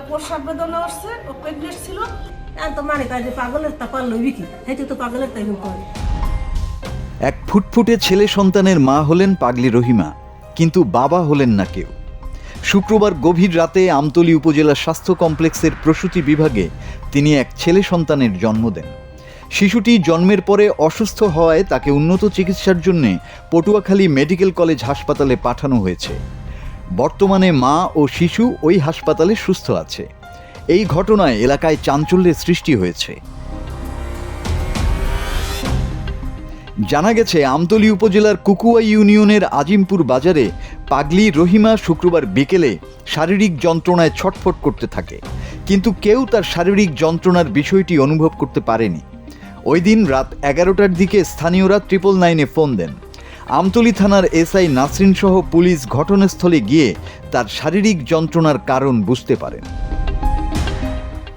প্রস্রাব বেদনা আসছে, ও প্রেগনেন্ট ছিল। তো মানে কাজ পাগলের তাপার লইবি কি, হেতু তো পাগলের তাই করে। এক ফুটফুটে ছেলে সন্তানের মা হলেন পাগলি রহিমা, কিন্তু বাবা হলেন না কেউ। শুক্রবার গভীর রাতে আমতলী উপজেলা স্বাস্থ্য কমপ্লেক্সের প্রসূতি বিভাগে তিনি এক ছেলে সন্তানের জন্ম দেন। শিশুটি জন্মের পরে অসুস্থ হওয়ায় তাকে উন্নত চিকিৎসার জন্য পটুয়াখালী মেডিকেল কলেজ হাসপাতালে পাঠানো হয়েছে। বর্তমানে মা ও শিশু ওই হাসপাতালে সুস্থ আছে। এই ঘটনায় এলাকায় চাঞ্চল্যের সৃষ্টি হয়েছে। জানা গেছে, আমতলী উপজেলার কুকুয়া ইউনিয়নের আজিমপুর বাজারে পাগলি রহিমা শুক্রবার বিকেলে শারীরিক যন্ত্রণায় ছটফট করতে থাকে, কিন্তু কেউ তার শারীরিক যন্ত্রণার বিষয়টি অনুভব করতে পারেনি। ওই দিন রাত 11টার দিকে স্থানীয়রা 999-এ ফোন দেন। আমতলী থানার এসআই নাসরিন সহ পুলিশ ঘটনাস্থলে গিয়ে তার শারীরিক যন্ত্রণার কারণ বুঝতে পারেন।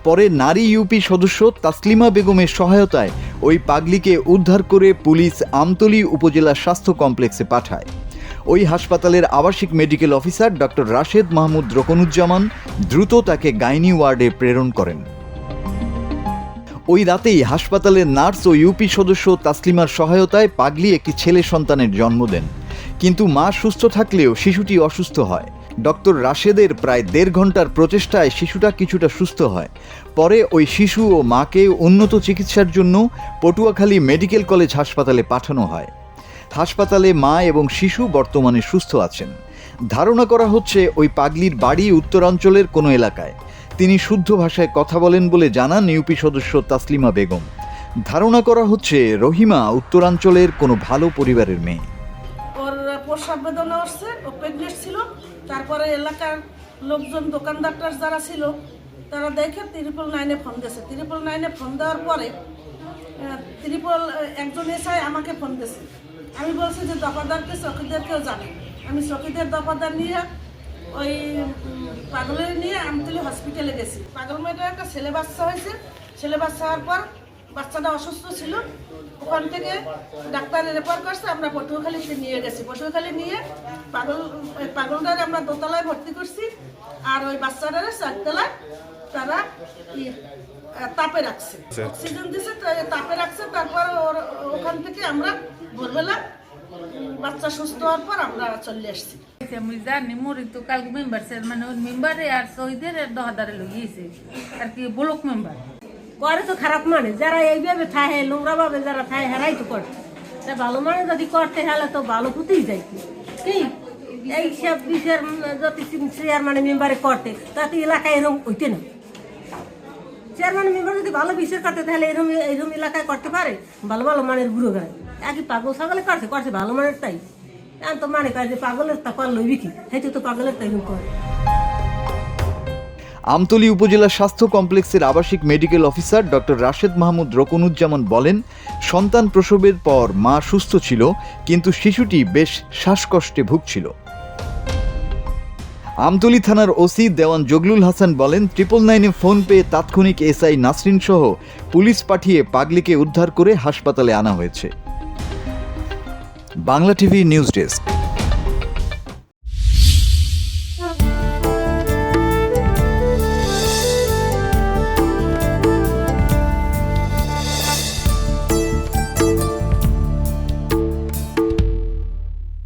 পরে নারী ইউপি সদস্য তাসলিমা বেগমের সহায়তায় ওই পাগলিকে উদ্ধার করে পুলিশ আমতলী উপজেলা স্বাস্থ্য কমপ্লেক্সে পাঠায়। ওই হাসপাতালের আবাসিক medical officer doctor Rashed Mahmud Roknuzzaman দ্রুত তাকে গাইনি ওয়ার্ডে প্রেরণ করেন। ওই রাতেই হাসপাতালের নার্স ও ইউপি সদস্য তাসলিমার সহায়তায় পাগলি একটি ছেলে সন্তানের জন্ম দেন, কিন্তু মা সুস্থ থাকলেও শিশুটি অসুস্থ হয়। ডক্টর রাশেদের প্রায় 1.5 ঘন্টার প্রচেষ্টায় শিশুটা কিছুটা সুস্থ হয়। পরে ওই শিশু ও মাকে উন্নত চিকিৎসার জন্য পটুয়াখালী মেডিকেল কলেজ হাসপাতালে পাঠানো হয়। হাসপাতালে মা এবং শিশু বর্তমানে সুস্থ আছেন। ধারণা করা হচ্ছে ওই পাগলির বাড়ি উত্তরাঞ্চলের কোনো এলাকায়। তিনি শুদ্ধ ভাষায় কথা বলেন বলে জানান ইউপি সদস্য তাসলিমা বেগম। ধারণা করা হচ্ছে রহিমা উত্তরাঞ্চলের কোনো ভালো পরিবারের মেয়ে। ওর প্রস্রাব বেদনা আসছে, ও প্রেগনেন্ট ছিল। তারপরে এলাকার লোকজন, দোকানদার যারা ছিল, তারা দেখে 999-এ ফোন দিয়েছে। 999-এ ফোন দেওয়ার পরে একজন এসআই আমাকে ফোন দিয়েছে। আমি বলছি যে দফাদারকে, চকিদারকেও জানি। আমি চকিদার দফাদার নিয়ে ওই পাগলের নিয়ে আমতলী হসপিটালে গেছি। পাগল মেয়েটার একটা ছেলে বাচ্চা হয়েছে। ছেলে বাচ্চা হওয়ার পর বাচ্চাটা অসুস্থ ছিল। ওখান থেকে ডাক্তার রেফার করছে, আমরা পটুয়াখালীতে নিয়ে গেছি। পটুয়াখালী নিয়ে পাগলটারে আমরা দোতলায় ভর্তি করছি, আর ওই বাচ্চাটারে 4 তলায় তারা তাপে রাখছে, অক্সিজেন দিচ্ছে, তাপে রাখছে। তারপর ওখান থেকে আমরা ভোরবেলা বাচ্চা সুস্থ হওয়ার পর আমরা চলে আসছি। আমি জানি মরি তো কালকে মেম্বার স্যার, মানে ওই মেম্বারে আর শহীদের দহাদারে লইয়েছে আর কি ব্লক মেম্বার করে তো খারাপ মানে, যারা এইভাবে থাকে নোংরা ভাবে যারা থাকে হেরাই তো করে। তা ভালো মানে যদি করতে হলে তো ভালো পুঁতেই যায় কি এইসব বিষয়ের যদি চেয়ারম্যান মেম্বারে করতে, তাতে এলাকায় এরকম হইতে না। চেয়ারম্যান মেম্বার যদি ভালো বিষয় করতে তাহলে এরকম এলাকায় করতে পারে। ভালো ভালো মানের বুড়ো গায়ে একই পাগল ছাগলে করছে ভালো মানের, তাই তো মানে কাজ পাগলের তাপার লইবি কি, হেতু তো পাগলের তাই করে। আমতলী উপজেলা স্বাস্থ্য কমপ্লেক্সের আবাসিক medical officer doctor Rashed Mahmud Roknuzzaman বলেন, সন্তান প্রসবের পর মা সুস্থ ছিল, কিন্তু শিশুটি বেশ শ্বাসকষ্টে ভুগছিল। আমতলী থানার ওসি দেওয়ান জগলুল হাসান বলেন, 999-এ ফোন পেয়ে তাৎক্ষণিক এসআই নাসরিন সহ পুলিশ পাঠিয়ে পাগলিকে উদ্ধার করে হাসপাতালে আনা হয়েছে। Bangla TV news desk.